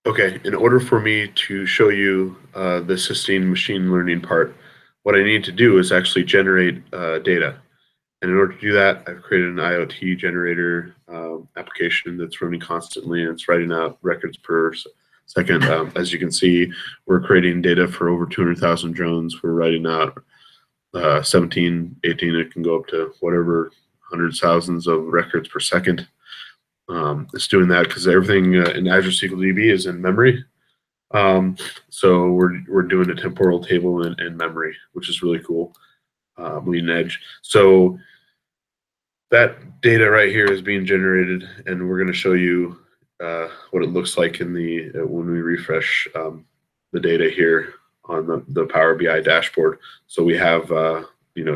Okay, in order for me to show you the assisting machine learning part, what I need to do is actually generate data. And in order to do that, I've created an IoT generator application that's running constantly, and it's writing out records per second. As you can see, we're creating data for over 200,000 drones. We're writing out 17, 18, it can go up to whatever, hundreds, thousands of records per second. It's doing that because everything in Azure SQL DB is in memory. So we're doing a temporal table in memory, which is really cool, leading edge. So that data right here is being generated, and we're going to show you what it looks like in the when we refresh the data here on the Power BI dashboard. So we have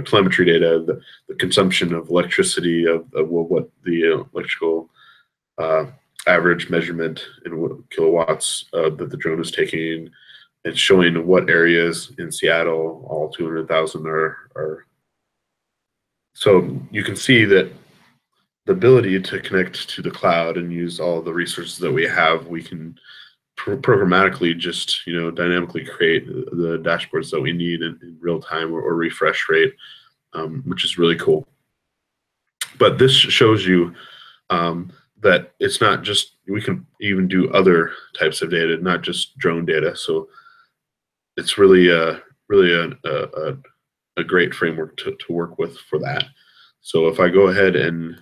telemetry data, the consumption of electricity of what the electrical average measurement in kilowatts that the drone is taking, and showing what areas in Seattle all 200,000 are. So you can see that the ability to connect to the cloud and use all the resources that we have, we can programmatically just dynamically create the dashboards that we need in real time or refresh rate, which is really cool. But this shows you that it's not just, we can even do other types of data, not just drone data. So it's really a great framework to work with for that. So if I go ahead and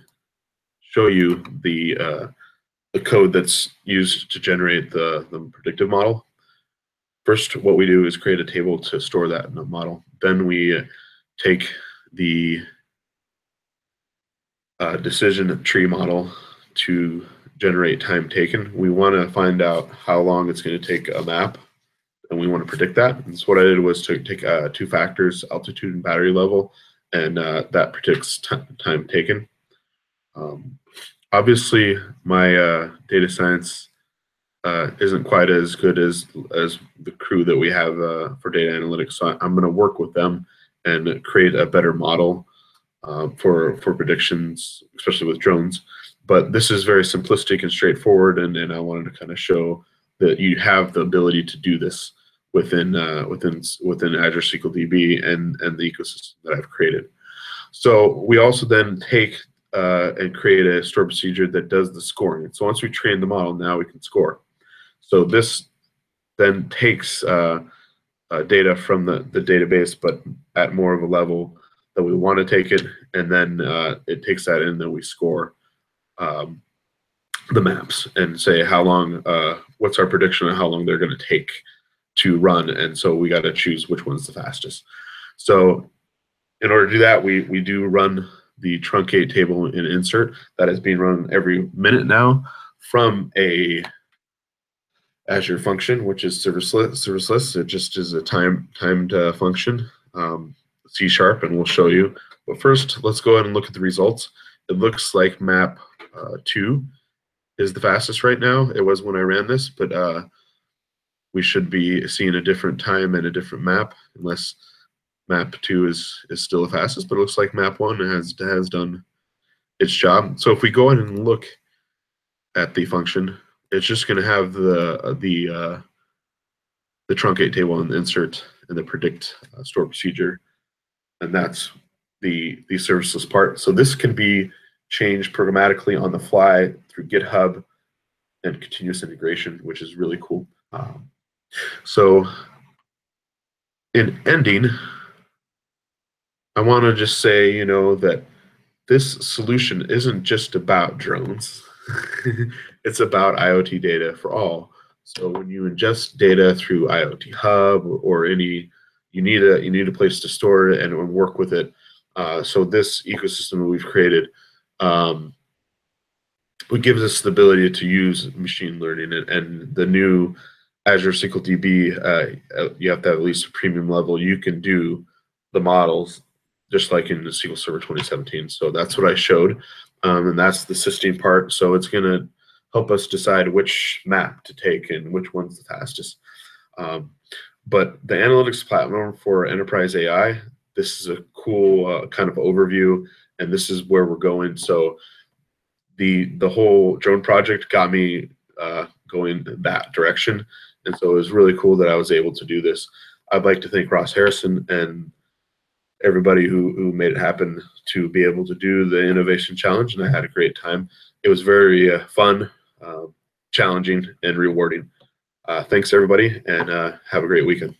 show you the code that's used to generate the predictive model. First, what we do is create a table to store that model. Then we take the decision tree model to generate time taken. We want to find out how long it's going to take a map, and we want to predict that. And so what I did was to take two factors, altitude and battery level, and that predicts time taken. Obviously, my data science isn't quite as good as the crew that we have for data analytics. So I'm going to work with them and create a better model for predictions, especially with drones. But this is very simplistic and straightforward, and I wanted to kind of show that you have the ability to do this within Azure SQL DB and the ecosystem that I've created. So we also then take and create a stored procedure that does the scoring. So once we train the model, now we can score. So this then takes data from the database, but at more of a level that we want to take it, and then it takes that in, and then we score the maps and say how long, what's our prediction on how long they're going to take to run, and so we got to choose which one's the fastest. So in order to do that, we do run the truncate table in insert that is being run every minute now from a Azure function, which is serviceless. It just is a timed function, C#, and we'll show you. But first, let's go ahead and look at the results. It looks like map 2 is the fastest right now. It was when I ran this, but we should be seeing a different time and a different map, unless map 2 is still the fastest. But it looks like map 1 has done its job. So if we go ahead and look at the function, it's just going to have the truncate table and the insert and the predict store procedure, and that's the serviceless part. So this can be changed programmatically on the fly through GitHub and continuous integration, which is really cool. So in ending, I want to just say, that this solution isn't just about drones. It's about IoT data for all. So when you ingest data through IoT Hub or any, you need a place to store it and work with it. So this ecosystem that we've created, it gives us the ability to use machine learning, and the new Azure SQL DB, you have to have at least a premium level. You can do the models just like in the SQL Server 2017. So that's what I showed, and that's the assisting part. So it's going to help us decide which map to take and which one's the fastest. But the analytics platform for enterprise AI, this is a cool kind of overview, and this is where we're going. So the whole drone project got me going that direction. And so it was really cool that I was able to do this. I'd like to thank Ross Harrison and everybody who made it happen to be able to do the innovation challenge, and I had a great time. It was very fun, challenging, and rewarding. Thanks everybody, and have a great weekend.